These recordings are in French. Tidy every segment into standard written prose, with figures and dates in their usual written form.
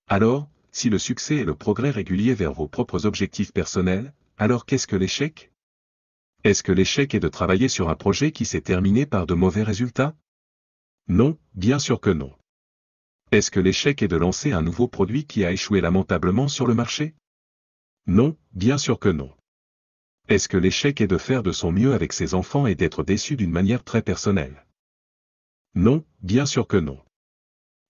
Alors, si le succès est le progrès régulier vers vos propres objectifs personnels, alors qu'est-ce que l'échec? Est-ce que l'échec est de travailler sur un projet qui s'est terminé par de mauvais résultats? Non, bien sûr que non. Est-ce que l'échec est de lancer un nouveau produit qui a échoué lamentablement sur le marché? Non, bien sûr que non. Est-ce que l'échec est de faire de son mieux avec ses enfants et d'être déçu d'une manière très personnelle? Non, bien sûr que non.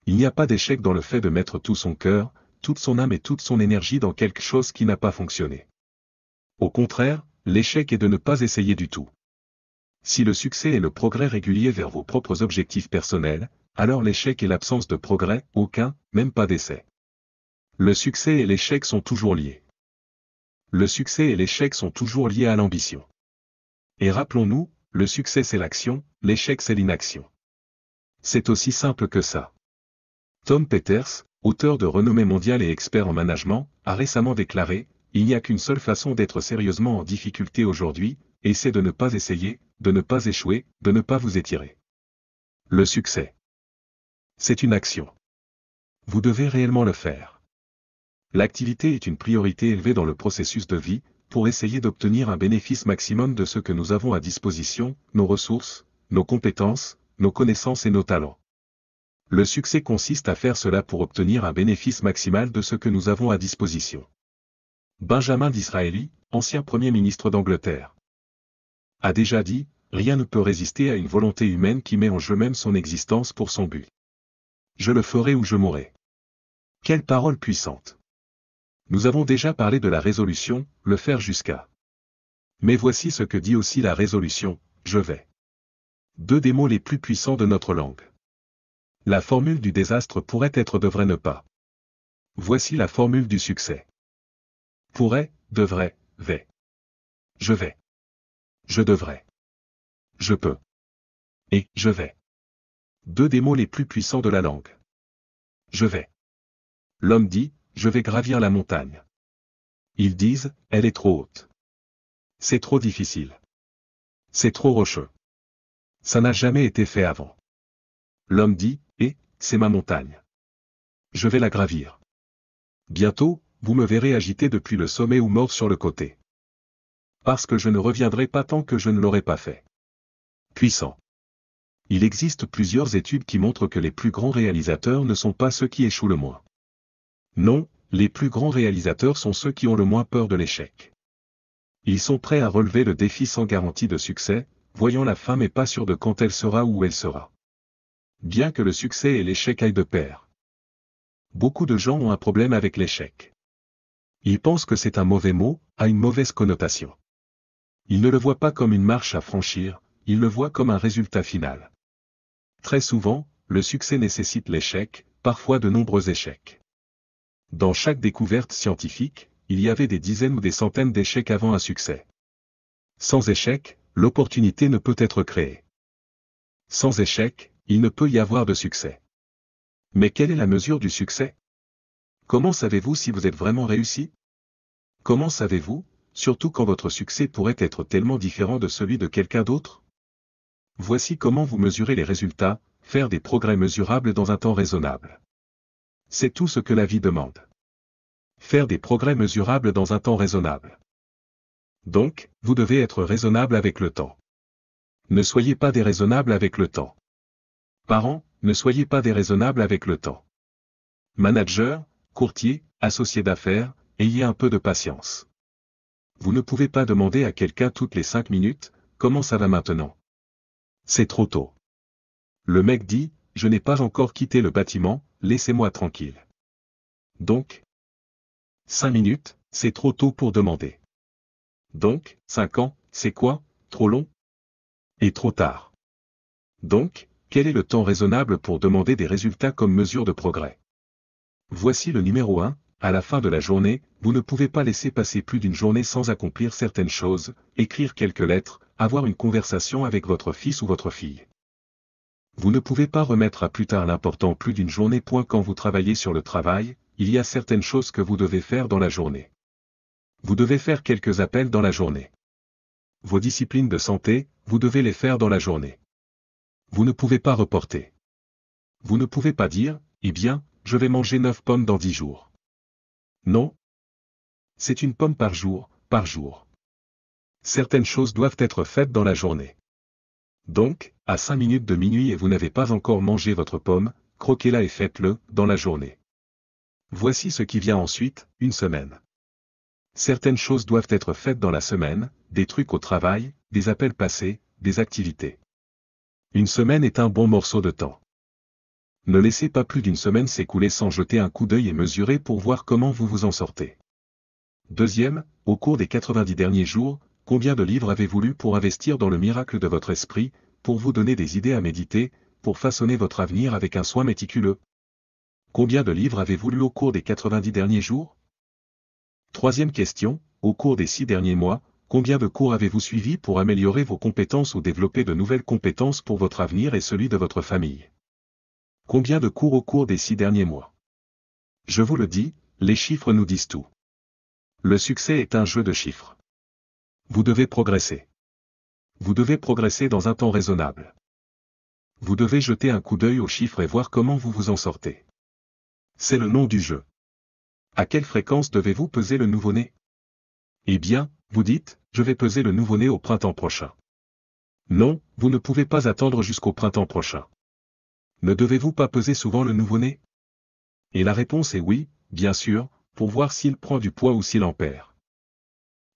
Il n'y a pas d'échec dans le fait de mettre tout son cœur, toute son âme et toute son énergie dans quelque chose qui n'a pas fonctionné. Au contraire, l'échec est de ne pas essayer du tout. Si le succès est le progrès régulier vers vos propres objectifs personnels, alors l'échec est l'absence de progrès, aucun, même pas d'essai. Le succès et l'échec sont toujours liés. Le succès et l'échec sont toujours liés à l'ambition. Et rappelons-nous, le succès c'est l'action, l'échec c'est l'inaction. C'est aussi simple que ça. Tom Peters, auteur de renommée mondiale et expert en management, a récemment déclaré « Il n'y a qu'une seule façon d'être sérieusement en difficulté aujourd'hui, et c'est de ne pas essayer, de ne pas échouer, de ne pas vous étirer. » Le succès. C'est une action. Vous devez réellement le faire. L'activité est une priorité élevée dans le processus de vie, pour essayer d'obtenir un bénéfice maximum de ce que nous avons à disposition, nos ressources, nos compétences, nos connaissances et nos talents. Le succès consiste à faire cela pour obtenir un bénéfice maximal de ce que nous avons à disposition. Benjamin Disraeli, ancien Premier ministre d'Angleterre, a déjà dit, rien ne peut résister à une volonté humaine qui met en jeu même son existence pour son but. Je le ferai ou je mourrai. Quelle parole puissante! Nous avons déjà parlé de la résolution, le faire jusqu'à. Mais voici ce que dit aussi la résolution, je vais. Deux des mots les plus puissants de notre langue. La formule du désastre pourrait être devrait ne pas. Voici la formule du succès. Pourrait, devrait, vais. Je vais. Je devrais. Je peux. Et je vais. Deux des mots les plus puissants de la langue. Je vais. L'homme dit, je vais gravir la montagne. Ils disent, elle est trop haute. C'est trop difficile. C'est trop rocheux. Ça n'a jamais été fait avant. L'homme dit, c'est ma montagne. Je vais la gravir. Bientôt, vous me verrez agité depuis le sommet ou mort sur le côté. Parce que je ne reviendrai pas tant que je ne l'aurai pas fait. Puissant. Il existe plusieurs études qui montrent que les plus grands réalisateurs ne sont pas ceux qui échouent le moins. Non, les plus grands réalisateurs sont ceux qui ont le moins peur de l'échec. Ils sont prêts à relever le défi sans garantie de succès, voyant la fin mais pas sûr de quand elle sera ou où elle sera. Bien que le succès et l'échec aillent de pair. Beaucoup de gens ont un problème avec l'échec. Ils pensent que c'est un mauvais mot, a une mauvaise connotation. Ils ne le voient pas comme une marche à franchir, ils le voient comme un résultat final. Très souvent, le succès nécessite l'échec, parfois de nombreux échecs. Dans chaque découverte scientifique, il y avait des dizaines ou des centaines d'échecs avant un succès. Sans échec, l'opportunité ne peut être créée. Sans échec, il ne peut y avoir de succès. Mais quelle est la mesure du succès? Comment savez-vous si vous êtes vraiment réussi? Comment savez-vous, surtout quand votre succès pourrait être tellement différent de celui de quelqu'un d'autre? Voici comment vous mesurez les résultats, faire des progrès mesurables dans un temps raisonnable. C'est tout ce que la vie demande. Faire des progrès mesurables dans un temps raisonnable. Donc, vous devez être raisonnable avec le temps. Ne soyez pas déraisonnable avec le temps. Parents, ne soyez pas déraisonnable avec le temps. Manager, courtier, associé d'affaires, ayez un peu de patience. Vous ne pouvez pas demander à quelqu'un toutes les 5 minutes, comment ça va maintenant? C'est trop tôt. Le mec dit, je n'ai pas encore quitté le bâtiment, laissez-moi tranquille. Donc, 5 minutes, c'est trop tôt pour demander. Donc, 5 ans, c'est quoi, trop long? Et trop tard. Donc, quel est le temps raisonnable pour demander des résultats comme mesure de progrès? Voici le numéro 1, à la fin de la journée, vous ne pouvez pas laisser passer plus d'une journée sans accomplir certaines choses, écrire quelques lettres, avoir une conversation avec votre fils ou votre fille. Vous ne pouvez pas remettre à plus tard l'important plus d'une journée. Quand vous travaillez sur le travail, il y a certaines choses que vous devez faire dans la journée. Vous devez faire quelques appels dans la journée. Vos disciplines de santé, vous devez les faire dans la journée. Vous ne pouvez pas reporter. Vous ne pouvez pas dire, eh bien, je vais manger 9 pommes dans 10 jours. Non. C'est une pomme par jour, par jour. Certaines choses doivent être faites dans la journée. Donc, à 5 minutes de minuit et vous n'avez pas encore mangé votre pomme, croquez-la et faites-le, dans la journée. Voici ce qui vient ensuite, une semaine. Certaines choses doivent être faites dans la semaine, des trucs au travail, des appels passés, des activités. Une semaine est un bon morceau de temps. Ne laissez pas plus d'une semaine s'écouler sans jeter un coup d'œil et mesurer pour voir comment vous vous en sortez. Deuxième, au cours des 90 derniers jours, combien de livres avez-vous lu pour investir dans le miracle de votre esprit, pour vous donner des idées à méditer, pour façonner votre avenir avec un soin méticuleux? Combien de livres avez-vous lu au cours des 90 derniers jours? Troisième question, au cours des 6 derniers mois, combien de cours avez-vous suivis pour améliorer vos compétences ou développer de nouvelles compétences pour votre avenir et celui de votre famille? Combien de cours au cours des 6 derniers mois? Je vous le dis, les chiffres nous disent tout. Le succès est un jeu de chiffres. Vous devez progresser. Vous devez progresser dans un temps raisonnable. Vous devez jeter un coup d'œil aux chiffres et voir comment vous vous en sortez. C'est le nom du jeu. À quelle fréquence devez-vous peser le nouveau-né? Eh bien, vous dites, je vais peser le nouveau-né au printemps prochain. Non, vous ne pouvez pas attendre jusqu'au printemps prochain. Ne devez-vous pas peser souvent le nouveau-né? Et la réponse est oui, bien sûr, pour voir s'il prend du poids ou s'il en perd.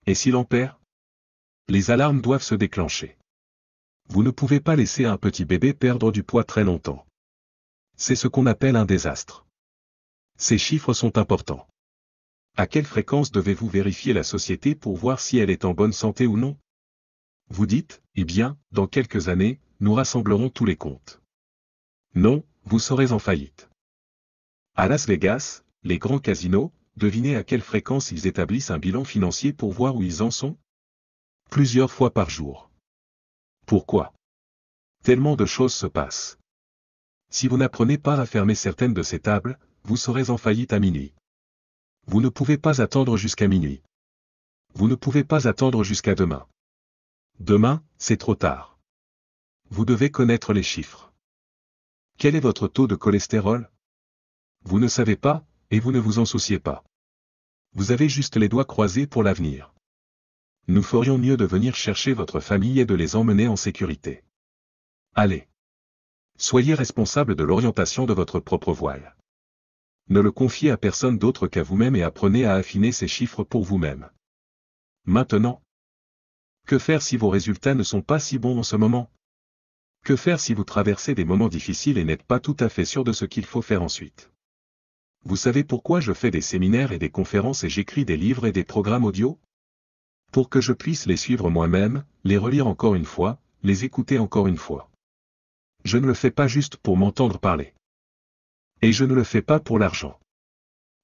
Et s'il en perd? Les alarmes doivent se déclencher. Vous ne pouvez pas laisser un petit bébé perdre du poids très longtemps. C'est ce qu'on appelle un désastre. Ces chiffres sont importants. À quelle fréquence devez-vous vérifier la société pour voir si elle est en bonne santé ou non? Vous dites, eh bien, dans quelques années, nous rassemblerons tous les comptes. Non, vous serez en faillite. À Las Vegas, les grands casinos, devinez à quelle fréquence ils établissent un bilan financier pour voir où ils en sont? Plusieurs fois par jour. Pourquoi? Tellement de choses se passent. Si vous n'apprenez pas à fermer certaines de ces tables, vous serez en faillite à minuit. Vous ne pouvez pas attendre jusqu'à minuit. Vous ne pouvez pas attendre jusqu'à demain. Demain, c'est trop tard. Vous devez connaître les chiffres. Quel est votre taux de cholestérol? Vous ne savez pas, et vous ne vous en souciez pas. Vous avez juste les doigts croisés pour l'avenir. Nous ferions mieux de venir chercher votre famille et de les emmener en sécurité. Allez. Soyez responsable de l'orientation de votre propre voile. Ne le confiez à personne d'autre qu'à vous-même et apprenez à affiner ces chiffres pour vous-même. Maintenant. Que faire si vos résultats ne sont pas si bons en ce moment? Que faire si vous traversez des moments difficiles et n'êtes pas tout à fait sûr de ce qu'il faut faire ensuite? Vous savez pourquoi je fais des séminaires et des conférences et j'écris des livres et des programmes audio? Pour que je puisse les suivre moi-même, les relire encore une fois, les écouter encore une fois. Je ne le fais pas juste pour m'entendre parler. Et je ne le fais pas pour l'argent.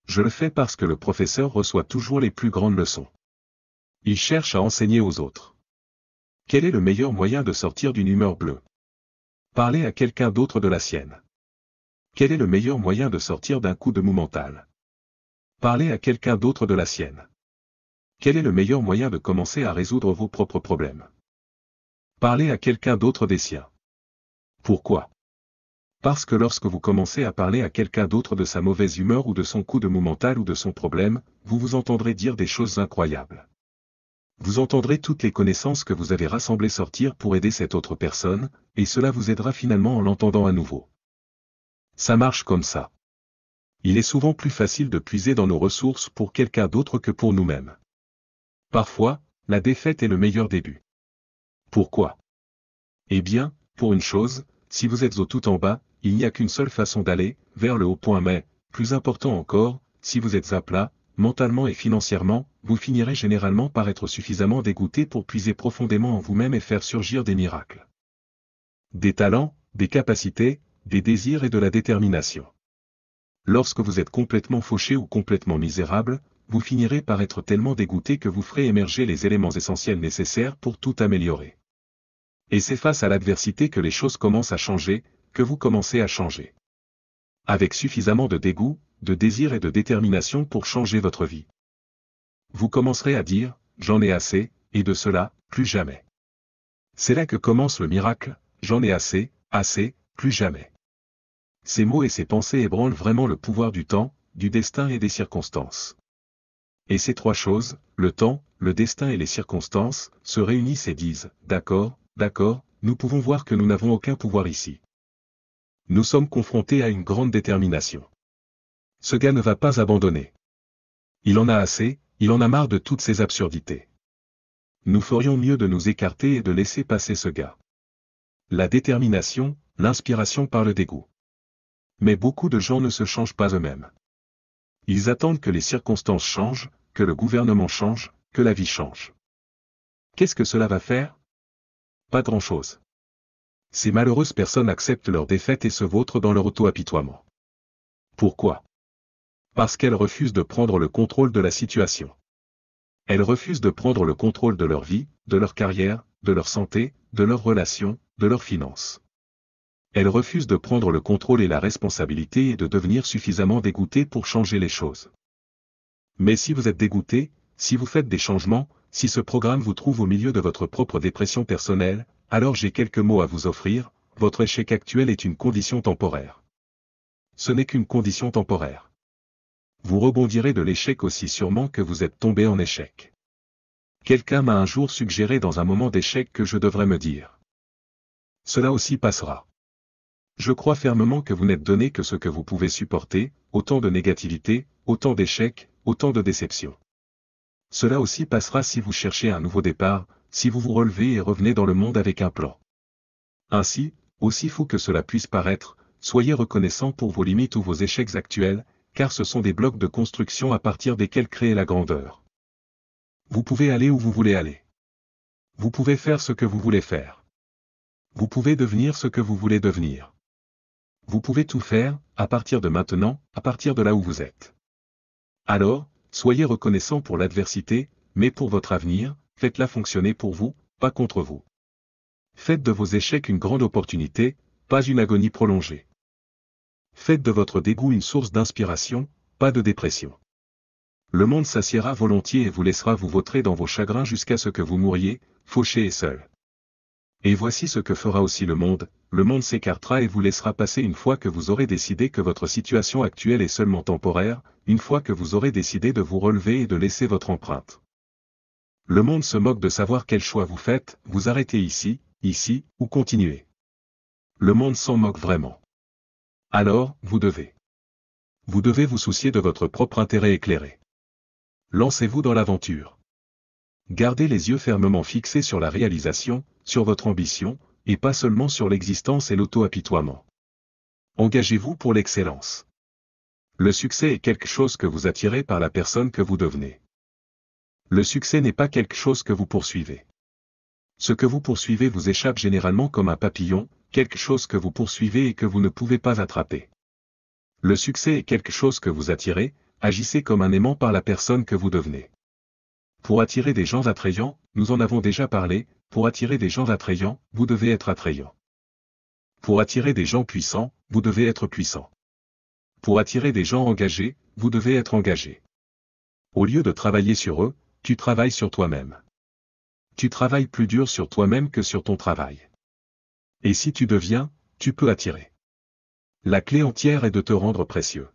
Je le fais parce que le professeur reçoit toujours les plus grandes leçons. Il cherche à enseigner aux autres. Quel est le meilleur moyen de sortir d'une humeur bleue? Parler à quelqu'un d'autre de la sienne. Quel est le meilleur moyen de sortir d'un coup de mou mental? Parler à quelqu'un d'autre de la sienne. Quel est le meilleur moyen de commencer à résoudre vos propres problèmes? Parler à quelqu'un d'autre des siens. Pourquoi? Parce que lorsque vous commencez à parler à quelqu'un d'autre de sa mauvaise humeur ou de son coup de mou mental ou de son problème, vous vous entendrez dire des choses incroyables. Vous entendrez toutes les connaissances que vous avez rassemblées sortir pour aider cette autre personne, et cela vous aidera finalement en l'entendant à nouveau. Ça marche comme ça. Il est souvent plus facile de puiser dans nos ressources pour quelqu'un d'autre que pour nous-mêmes. Parfois, la défaite est le meilleur début. Pourquoi? Eh bien, pour une chose, si vous êtes au tout en bas, il n'y a qu'une seule façon d'aller, vers le haut point mais, plus important encore, si vous êtes à plat, mentalement et financièrement, vous finirez généralement par être suffisamment dégoûté pour puiser profondément en vous-même et faire surgir des miracles. Des talents, des capacités, des désirs et de la détermination. Lorsque vous êtes complètement fauché ou complètement misérable, vous finirez par être tellement dégoûté que vous ferez émerger les éléments essentiels nécessaires pour tout améliorer. Et c'est face à l'adversité que les choses commencent à changer, que vous commencez à changer. Avec suffisamment de dégoût, de désir et de détermination pour changer votre vie. Vous commencerez à dire, j'en ai assez, et de cela, plus jamais. C'est là que commence le miracle, j'en ai assez, plus jamais. Ces mots et ces pensées ébranlent vraiment le pouvoir du temps, du destin et des circonstances. Et ces trois choses, le temps, le destin et les circonstances, se réunissent et disent, d'accord, d'accord, nous pouvons voir que nous n'avons aucun pouvoir ici. Nous sommes confrontés à une grande détermination. Ce gars ne va pas abandonner. Il en a assez, il en a marre de toutes ces absurdités. Nous ferions mieux de nous écarter et de laisser passer ce gars. La détermination, l'inspiration par le dégoût. Mais beaucoup de gens ne se changent pas eux-mêmes. Ils attendent que les circonstances changent, que le gouvernement change, que la vie change. Qu'est-ce que cela va faire? Pas grand-chose. Ces malheureuses personnes acceptent leur défaite et se vautrent dans leur auto-apitoiement. Pourquoi? Parce qu'elles refusent de prendre le contrôle de la situation. Elles refusent de prendre le contrôle de leur vie, de leur carrière, de leur santé, de leurs relations, de leurs finances. Elles refusent de prendre le contrôle et la responsabilité et de devenir suffisamment dégoûtées pour changer les choses. Mais si vous êtes dégoûté, si vous faites des changements, si ce programme vous trouve au milieu de votre propre dépression personnelle, alors j'ai quelques mots à vous offrir, votre échec actuel est une condition temporaire. Ce n'est qu'une condition temporaire. Vous rebondirez de l'échec aussi sûrement que vous êtes tombé en échec. Quelqu'un m'a un jour suggéré dans un moment d'échec que je devrais me dire. Cela aussi passera. Je crois fermement que vous n'êtes donné que ce que vous pouvez supporter, autant de négativité, autant d'échecs, autant de déceptions. Cela aussi passera si vous cherchez un nouveau départ, si vous vous relevez et revenez dans le monde avec un plan. Ainsi, aussi fou que cela puisse paraître, soyez reconnaissant pour vos limites ou vos échecs actuels, car ce sont des blocs de construction à partir desquels créer la grandeur. Vous pouvez aller où vous voulez aller. Vous pouvez faire ce que vous voulez faire. Vous pouvez devenir ce que vous voulez devenir. Vous pouvez tout faire, à partir de maintenant, à partir de là où vous êtes. Alors, soyez reconnaissant pour l'adversité, mais pour votre avenir, faites-la fonctionner pour vous, pas contre vous. Faites de vos échecs une grande opportunité, pas une agonie prolongée. Faites de votre dégoût une source d'inspiration, pas de dépression. Le monde s'assiera volontiers et vous laissera vous vautrer dans vos chagrins jusqu'à ce que vous mouriez, fauché et seul. Et voici ce que fera aussi le monde s'écartera et vous laissera passer une fois que vous aurez décidé que votre situation actuelle est seulement temporaire, une fois que vous aurez décidé de vous relever et de laisser votre empreinte. Le monde se moque de savoir quel choix vous faites, vous arrêtez ici, ou continuez. Le monde s'en moque vraiment. Alors, vous devez. Vous devez vous soucier de votre propre intérêt éclairé. Lancez-vous dans l'aventure. Gardez les yeux fermement fixés sur la réalisation, sur votre ambition, et pas seulement sur l'existence et l'auto-apitoiement. Engagez-vous pour l'excellence. Le succès est quelque chose que vous attirez par la personne que vous devenez. Le succès n'est pas quelque chose que vous poursuivez. Ce que vous poursuivez vous échappe généralement comme un papillon, quelque chose que vous poursuivez et que vous ne pouvez pas attraper. Le succès est quelque chose que vous attirez, agissez comme un aimant par la personne que vous devenez. Pour attirer des gens attrayants, nous en avons déjà parlé, pour attirer des gens attrayants, vous devez être attrayant. Pour attirer des gens puissants, vous devez être puissant. Pour attirer des gens engagés, vous devez être engagé. Au lieu de travailler sur eux, tu travailles sur toi-même. Tu travailles plus dur sur toi-même que sur ton travail. Et si tu deviens, tu peux attirer. La clé entière est de te rendre précieux.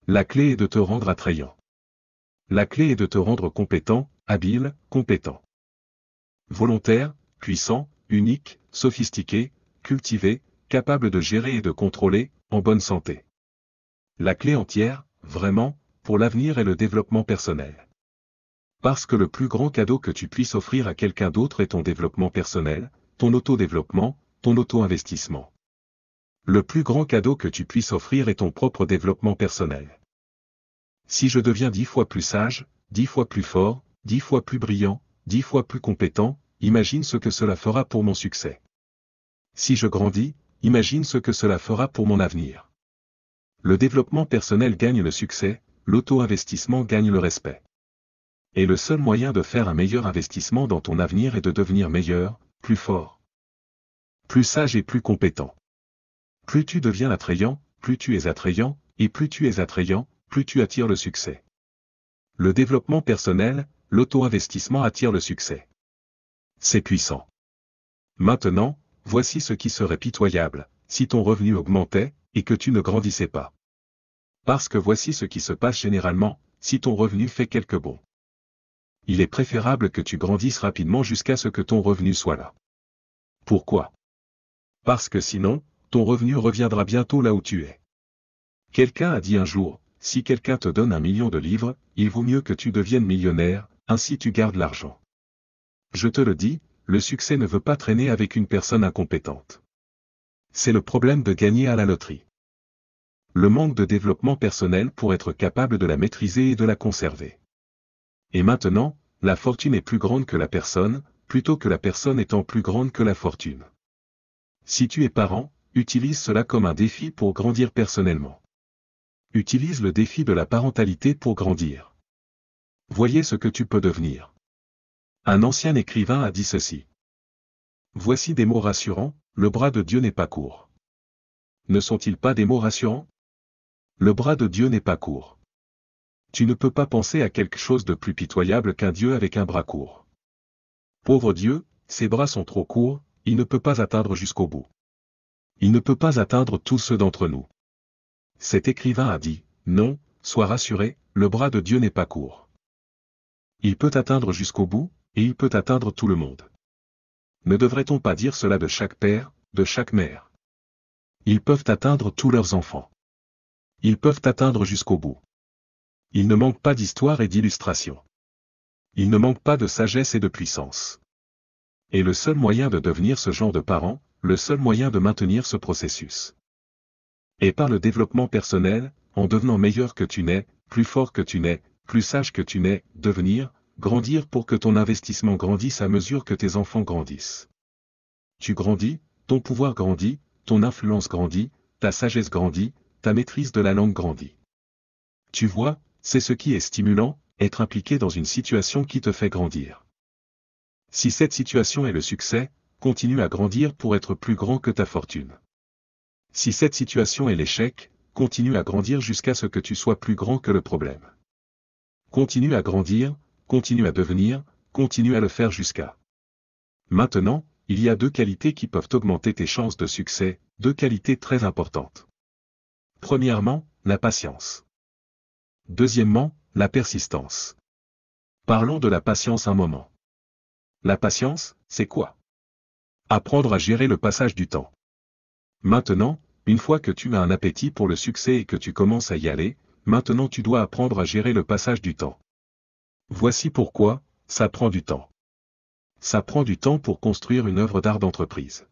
La clé est de te rendre attrayant. La clé est de te rendre compétent, habile, compétent. Volontaire, puissant, unique, sophistiqué, cultivé, capable de gérer et de contrôler, en bonne santé. La clé entière, vraiment, pour l'avenir est le développement personnel. Parce que le plus grand cadeau que tu puisses offrir à quelqu'un d'autre est ton développement personnel, ton auto-développement, ton auto-investissement. Le plus grand cadeau que tu puisses offrir est ton propre développement personnel. Si je deviens 10 fois plus sage, 10 fois plus fort, 10 fois plus brillant, 10 fois plus compétent, imagine ce que cela fera pour mon succès. Si je grandis, imagine ce que cela fera pour mon avenir. Le développement personnel gagne le succès, l'auto-investissement gagne le respect. Et le seul moyen de faire un meilleur investissement dans ton avenir est de devenir meilleur, plus fort, plus sage et plus compétent. Plus tu deviens attrayant, plus tu es attrayant, et plus tu es attrayant, plus tu attires le succès. Le développement personnel, l'auto-investissement attire le succès. C'est puissant. Maintenant, voici ce qui serait pitoyable, si ton revenu augmentait, et que tu ne grandissais pas. Parce que voici ce qui se passe généralement, si ton revenu fait quelques bons. Il est préférable que tu grandisses rapidement jusqu'à ce que ton revenu soit là. Pourquoi? Parce que sinon, ton revenu reviendra bientôt là où tu es. Quelqu'un a dit un jour, si quelqu'un te donne 1 million de livres, il vaut mieux que tu deviennes millionnaire, ainsi tu gardes l'argent. Je te le dis, le succès ne veut pas traîner avec une personne incompétente. C'est le problème de gagner à la loterie. Le manque de développement personnel pour être capable de la maîtriser et de la conserver. Et maintenant, la fortune est plus grande que la personne, plutôt que la personne étant plus grande que la fortune. Si tu es parent, utilise cela comme un défi pour grandir personnellement. Utilise le défi de la parentalité pour grandir. Voyez ce que tu peux devenir. Un ancien écrivain a dit ceci. Voici des mots rassurants, le bras de Dieu n'est pas court. Ne sont-ils pas des mots rassurants? Le bras de Dieu n'est pas court. Tu ne peux pas penser à quelque chose de plus pitoyable qu'un Dieu avec un bras court. Pauvre Dieu, ses bras sont trop courts, il ne peut pas atteindre jusqu'au bout. Il ne peut pas atteindre tous ceux d'entre nous. Cet écrivain a dit, non, sois rassuré, le bras de Dieu n'est pas court. Il peut atteindre jusqu'au bout, et il peut atteindre tout le monde. Ne devrait-on pas dire cela de chaque père, de chaque mère? Ils peuvent atteindre tous leurs enfants. Ils peuvent atteindre jusqu'au bout. Il ne manque pas d'histoire et d'illustration. Il ne manque pas de sagesse et de puissance. Et le seul moyen de devenir ce genre de parent, le seul moyen de maintenir ce processus, est par le développement personnel, en devenant meilleur que tu n'es, plus fort que tu n'es, plus sage que tu n'es, devenir, grandir pour que ton investissement grandisse à mesure que tes enfants grandissent. Tu grandis, ton pouvoir grandit, ton influence grandit, ta sagesse grandit, ta maîtrise de la langue grandit. Tu vois, c'est ce qui est stimulant, être impliqué dans une situation qui te fait grandir. Si cette situation est le succès, continue à grandir pour être plus grand que ta fortune. Si cette situation est l'échec, continue à grandir jusqu'à ce que tu sois plus grand que le problème. Continue à grandir, continue à devenir, continue à le faire jusqu'à. Maintenant, il y a 2 qualités qui peuvent augmenter tes chances de succès, 2 qualités très importantes. Premièrement, la patience. Deuxièmement, la persistance. Parlons de la patience un moment. La patience, c'est quoi? Apprendre à gérer le passage du temps. Maintenant, une fois que tu as un appétit pour le succès et que tu commences à y aller, maintenant tu dois apprendre à gérer le passage du temps. Voici pourquoi, ça prend du temps. Ça prend du temps pour construire une œuvre d'art d'entreprise.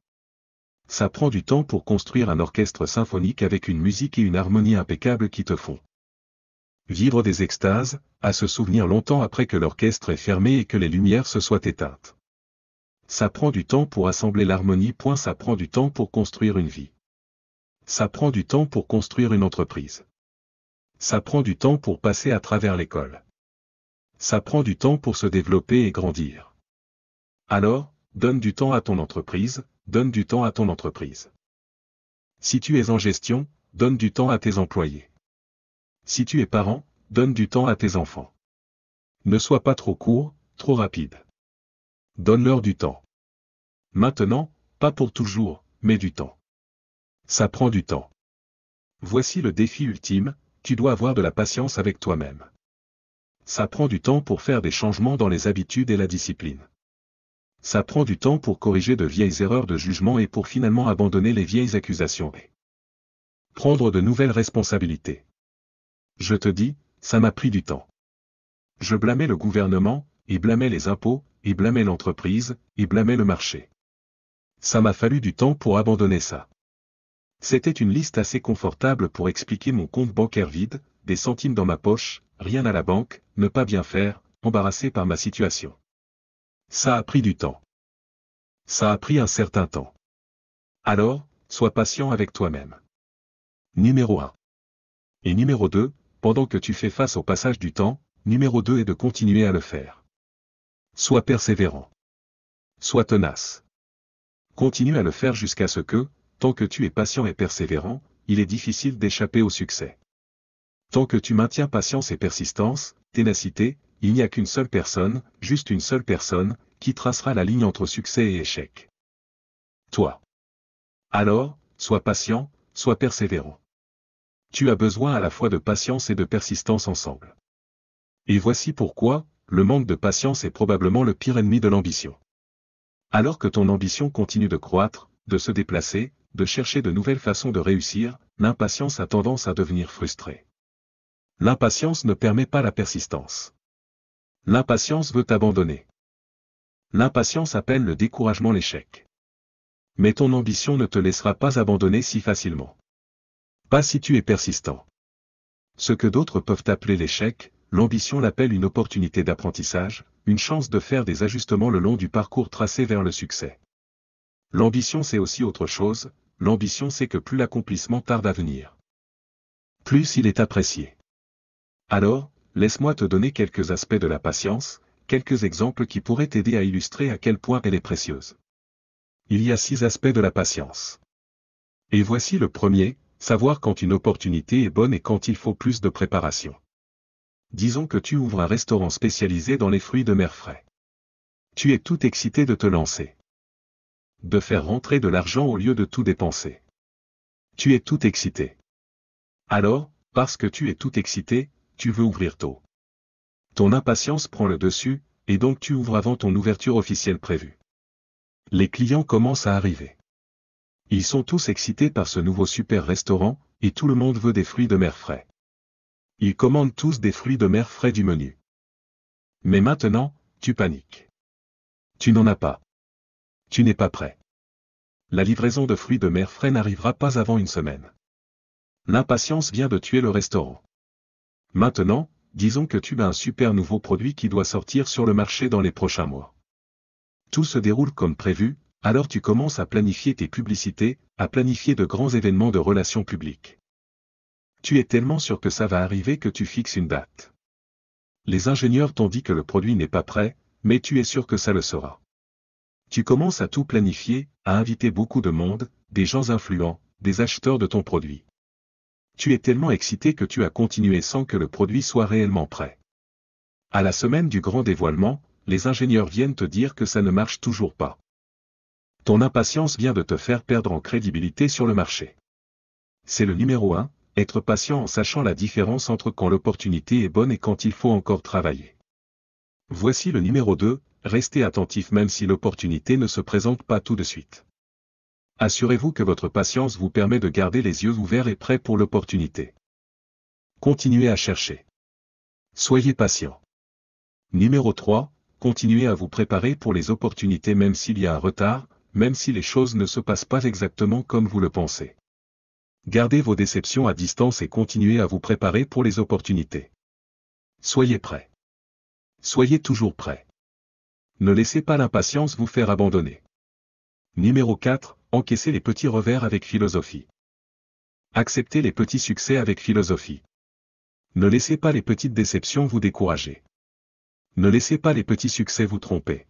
Ça prend du temps pour construire un orchestre symphonique avec une musique et une harmonie impeccable qui te font vivre des extases, à se souvenir longtemps après que l'orchestre est fermé et que les lumières se soient éteintes. Ça prend du temps pour assembler l'harmonie. Ça prend du temps pour construire une vie. Ça prend du temps pour construire une entreprise. Ça prend du temps pour passer à travers l'école. Ça prend du temps pour se développer et grandir. Alors, donne du temps à ton entreprise, donne du temps à ton entreprise. Si tu es en gestion, donne du temps à tes employés. Si tu es parent, donne du temps à tes enfants. Ne sois pas trop court, trop rapide. Donne-leur du temps. Maintenant, pas pour toujours, mais du temps. Ça prend du temps. Voici le défi ultime, tu dois avoir de la patience avec toi-même. Ça prend du temps pour faire des changements dans les habitudes et la discipline. Ça prend du temps pour corriger de vieilles erreurs de jugement et pour finalement abandonner les vieilles accusations et prendre de nouvelles responsabilités. Je te dis, ça m'a pris du temps. Je blâmais le gouvernement, et blâmais les impôts, et blâmais l'entreprise, et blâmais le marché. Ça m'a fallu du temps pour abandonner ça. C'était une liste assez confortable pour expliquer mon compte bancaire vide, des centimes dans ma poche, rien à la banque, ne pas bien faire, embarrassé par ma situation. Ça a pris du temps. Ça a pris un certain temps. Alors, sois patient avec toi-même. Numéro 1. Et numéro 2, pendant que tu fais face au passage du temps, numéro 2 est de continuer à le faire. Sois persévérant. Sois tenace. Continue à le faire jusqu'à ce que, tant que tu es patient et persévérant, il est difficile d'échapper au succès. Tant que tu maintiens patience et persistance, ténacité, il n'y a qu'une seule personne, juste une seule personne, qui tracera la ligne entre succès et échec. Toi. Alors, sois patient, sois persévérant. Tu as besoin à la fois de patience et de persistance ensemble. Et voici pourquoi, le manque de patience est probablement le pire ennemi de l'ambition. Alors que ton ambition continue de croître, de se déplacer, de chercher de nouvelles façons de réussir, l'impatience a tendance à devenir frustrée. L'impatience ne permet pas la persistance. L'impatience veut abandonner. L'impatience appelle le découragement, l'échec. Mais ton ambition ne te laissera pas abandonner si facilement. Pas si tu es persistant. Ce que d'autres peuvent appeler l'échec, l'ambition l'appelle une opportunité d'apprentissage, une chance de faire des ajustements le long du parcours tracé vers le succès. L'ambition c'est aussi autre chose, l'ambition c'est que plus l'accomplissement tarde à venir, plus il est apprécié. Alors, laisse-moi te donner quelques aspects de la patience, quelques exemples qui pourraient t'aider à illustrer à quel point elle est précieuse. Il y a 6 aspects de la patience. Et voici le premier, savoir quand une opportunité est bonne et quand il faut plus de préparation. Disons que tu ouvres un restaurant spécialisé dans les fruits de mer frais. Tu es tout excité de te lancer. De faire rentrer de l'argent au lieu de tout dépenser. Tu es tout excité. Alors, parce que tu es tout excité, tu veux ouvrir tôt. Ton impatience prend le dessus, et donc tu ouvres avant ton ouverture officielle prévue. Les clients commencent à arriver. Ils sont tous excités par ce nouveau super restaurant, et tout le monde veut des fruits de mer frais. Ils commandent tous des fruits de mer frais du menu. Mais maintenant, tu paniques. Tu n'en as pas. Tu n'es pas prêt. La livraison de fruits de mer frais n'arrivera pas avant une semaine. L'impatience vient de tuer le restaurant. Maintenant, disons que tu as un super nouveau produit qui doit sortir sur le marché dans les prochains mois. Tout se déroule comme prévu, alors tu commences à planifier tes publicités, à planifier de grands événements de relations publiques. Tu es tellement sûr que ça va arriver que tu fixes une date. Les ingénieurs t'ont dit que le produit n'est pas prêt, mais tu es sûr que ça le sera. Tu commences à tout planifier, à inviter beaucoup de monde, des gens influents, des acheteurs de ton produit. Tu es tellement excité que tu as continué sans que le produit soit réellement prêt. À la semaine du grand dévoilement, les ingénieurs viennent te dire que ça ne marche toujours pas. Ton impatience vient de te faire perdre en crédibilité sur le marché. C'est le numéro 1, être patient en sachant la différence entre quand l'opportunité est bonne et quand il faut encore travailler. Voici le numéro 2, restez attentif même si l'opportunité ne se présente pas tout de suite. Assurez-vous que votre patience vous permet de garder les yeux ouverts et prêts pour l'opportunité. Continuez à chercher. Soyez patient. Numéro 3, continuez à vous préparer pour les opportunités même s'il y a un retard, même si les choses ne se passent pas exactement comme vous le pensez. Gardez vos déceptions à distance et continuez à vous préparer pour les opportunités. Soyez prêts. Soyez toujours prêts. Ne laissez pas l'impatience vous faire abandonner. Numéro 4, encaissez les petits revers avec philosophie. Acceptez les petits succès avec philosophie. Ne laissez pas les petites déceptions vous décourager. Ne laissez pas les petits succès vous tromper.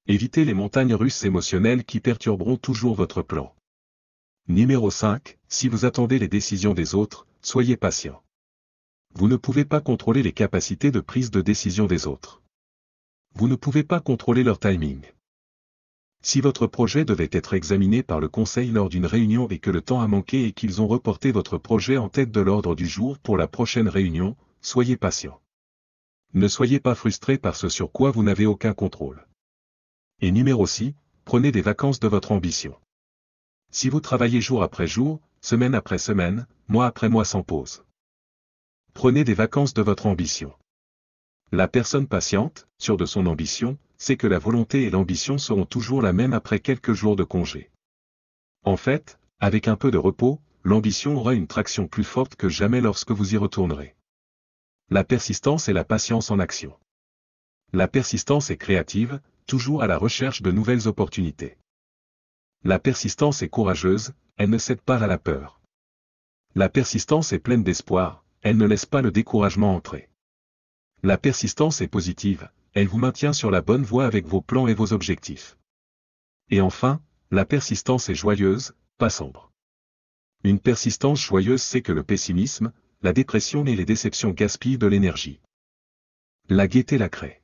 Évitez les montagnes russes émotionnelles qui perturberont toujours votre plan. Numéro 5, si vous attendez les décisions des autres, soyez patient. Vous ne pouvez pas contrôler les capacités de prise de décision des autres. Vous ne pouvez pas contrôler leur timing. Si votre projet devait être examiné par le conseil lors d'une réunion et que le temps a manqué et qu'ils ont reporté votre projet en tête de l'ordre du jour pour la prochaine réunion, soyez patient. Ne soyez pas frustré par ce sur quoi vous n'avez aucun contrôle. Et numéro 6, prenez des vacances de votre ambition. Si vous travaillez jour après jour, semaine après semaine, mois après mois sans pause. Prenez des vacances de votre ambition. La personne patiente, sûre de son ambition, sait que la volonté et l'ambition seront toujours la même après quelques jours de congé. En fait, avec un peu de repos, l'ambition aura une traction plus forte que jamais lorsque vous y retournerez. La persistance et la patience en action. La persistance est créative, toujours à la recherche de nouvelles opportunités. La persistance est courageuse, elle ne cède pas à la peur. La persistance est pleine d'espoir, elle ne laisse pas le découragement entrer. La persistance est positive, elle vous maintient sur la bonne voie avec vos plans et vos objectifs. Et enfin, la persistance est joyeuse, pas sombre. Une persistance joyeuse sait que le pessimisme, la dépression et les déceptions gaspillent de l'énergie. La gaieté la crée.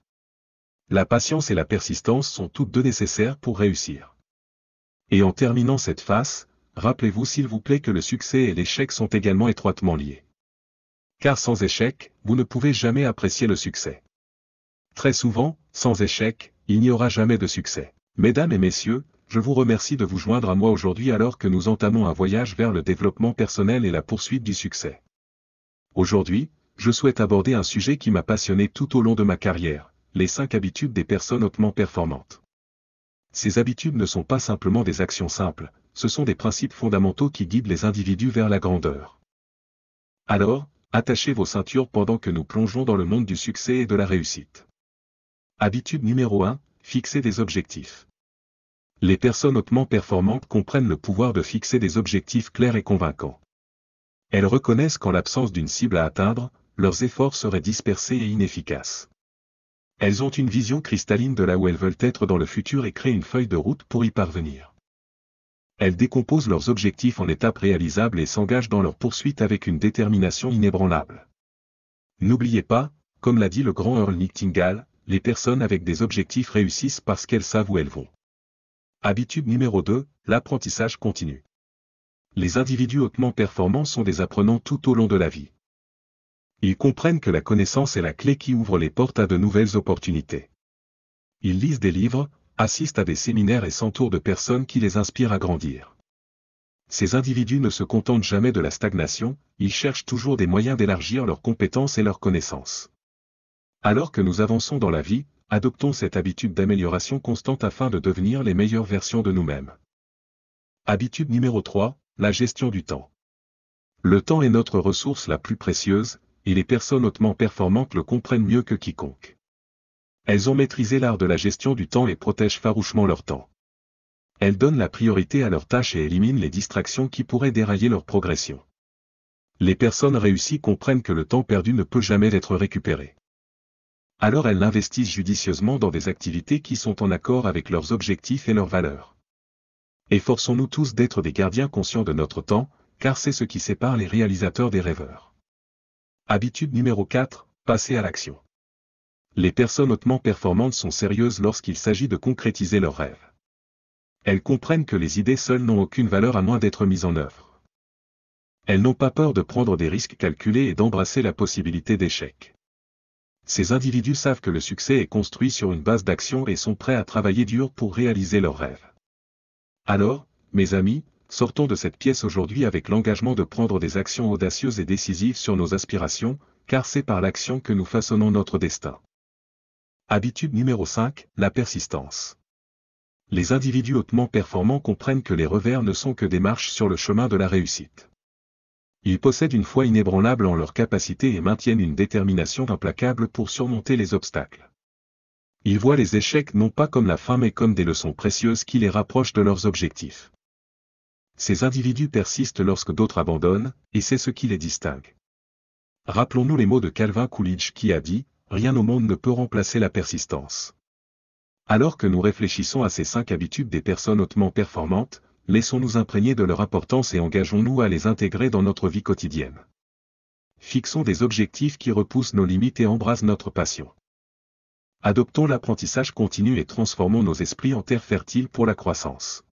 La patience et la persistance sont toutes deux nécessaires pour réussir. Et en terminant cette phase, rappelez-vous s'il vous plaît que le succès et l'échec sont également étroitement liés. Car sans échec, vous ne pouvez jamais apprécier le succès. Très souvent, sans échec, il n'y aura jamais de succès. Mesdames et messieurs, je vous remercie de vous joindre à moi aujourd'hui alors que nous entamons un voyage vers le développement personnel et la poursuite du succès. Aujourd'hui, je souhaite aborder un sujet qui m'a passionné tout au long de ma carrière, les 5 habitudes des personnes hautement performantes. Ces habitudes ne sont pas simplement des actions simples, ce sont des principes fondamentaux qui guident les individus vers la grandeur. Alors, attachez vos ceintures pendant que nous plongeons dans le monde du succès et de la réussite. Habitude numéro 1, fixer des objectifs. Les personnes hautement performantes comprennent le pouvoir de fixer des objectifs clairs et convaincants. Elles reconnaissent qu'en l'absence d'une cible à atteindre, leurs efforts seraient dispersés et inefficaces. Elles ont une vision cristalline de là où elles veulent être dans le futur et créent une feuille de route pour y parvenir. Elles décomposent leurs objectifs en étapes réalisables et s'engagent dans leur poursuite avec une détermination inébranlable. N'oubliez pas, comme l'a dit le grand Earl Nightingale, les personnes avec des objectifs réussissent parce qu'elles savent où elles vont. Habitude numéro 2, l'apprentissage continu. Les individus hautement performants sont des apprenants tout au long de la vie. Ils comprennent que la connaissance est la clé qui ouvre les portes à de nouvelles opportunités. Ils lisent des livres, assistent à des séminaires et s'entourent de personnes qui les inspirent à grandir. Ces individus ne se contentent jamais de la stagnation, ils cherchent toujours des moyens d'élargir leurs compétences et leurs connaissances. Alors que nous avançons dans la vie, adoptons cette habitude d'amélioration constante afin de devenir les meilleures versions de nous-mêmes. Habitude numéro 3, la gestion du temps. Le temps est notre ressource la plus précieuse, et les personnes hautement performantes le comprennent mieux que quiconque. Elles ont maîtrisé l'art de la gestion du temps et protègent farouchement leur temps. Elles donnent la priorité à leurs tâches et éliminent les distractions qui pourraient dérailler leur progression. Les personnes réussies comprennent que le temps perdu ne peut jamais être récupéré. Alors elles l'investissent judicieusement dans des activités qui sont en accord avec leurs objectifs et leurs valeurs. Efforçons-nous tous d'être des gardiens conscients de notre temps, car c'est ce qui sépare les réalisateurs des rêveurs. Habitude numéro 4, passer à l'action. Les personnes hautement performantes sont sérieuses lorsqu'il s'agit de concrétiser leurs rêves. Elles comprennent que les idées seules n'ont aucune valeur à moins d'être mises en œuvre. Elles n'ont pas peur de prendre des risques calculés et d'embrasser la possibilité d'échec. Ces individus savent que le succès est construit sur une base d'action et sont prêts à travailler dur pour réaliser leurs rêves. Alors, mes amis, sortons de cette pièce aujourd'hui avec l'engagement de prendre des actions audacieuses et décisives sur nos aspirations, car c'est par l'action que nous façonnons notre destin. Habitude numéro 5, la persistance. Les individus hautement performants comprennent que les revers ne sont que des marches sur le chemin de la réussite. Ils possèdent une foi inébranlable en leurs capacités et maintiennent une détermination implacable pour surmonter les obstacles. Ils voient les échecs non pas comme la fin mais comme des leçons précieuses qui les rapprochent de leurs objectifs. Ces individus persistent lorsque d'autres abandonnent, et c'est ce qui les distingue. Rappelons-nous les mots de Calvin Coolidge qui a dit « Rien au monde ne peut remplacer la persistance ». Alors que nous réfléchissons à ces 5 habitudes des personnes hautement performantes, laissons-nous imprégner de leur importance et engageons-nous à les intégrer dans notre vie quotidienne. Fixons des objectifs qui repoussent nos limites et embrassent notre passion. Adoptons l'apprentissage continu et transformons nos esprits en terre fertile pour la croissance.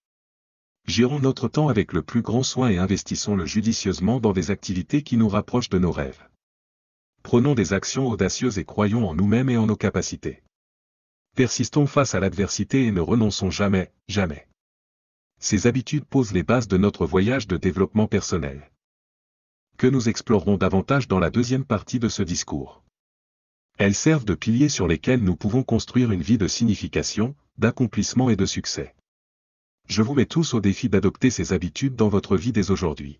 Gérons notre temps avec le plus grand soin et investissons-le judicieusement dans des activités qui nous rapprochent de nos rêves. Prenons des actions audacieuses et croyons en nous-mêmes et en nos capacités. Persistons face à l'adversité et ne renonçons jamais, jamais. Ces habitudes posent les bases de notre voyage de développement personnel, que nous explorerons davantage dans la deuxième partie de ce discours. Elles servent de piliers sur lesquels nous pouvons construire une vie de signification, d'accomplissement et de succès. Je vous mets tous au défi d'adopter ces habitudes dans votre vie dès aujourd'hui.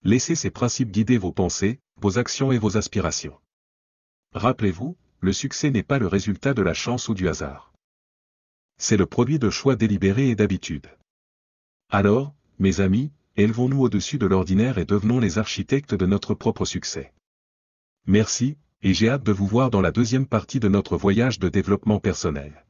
Laissez ces principes guider vos pensées, vos actions et vos aspirations. Rappelez-vous, le succès n'est pas le résultat de la chance ou du hasard. C'est le produit de choix délibérés et d'habitudes. Alors, mes amis, élevons-nous au-dessus de l'ordinaire et devenons les architectes de notre propre succès. Merci, et j'ai hâte de vous voir dans la deuxième partie de notre voyage de développement personnel.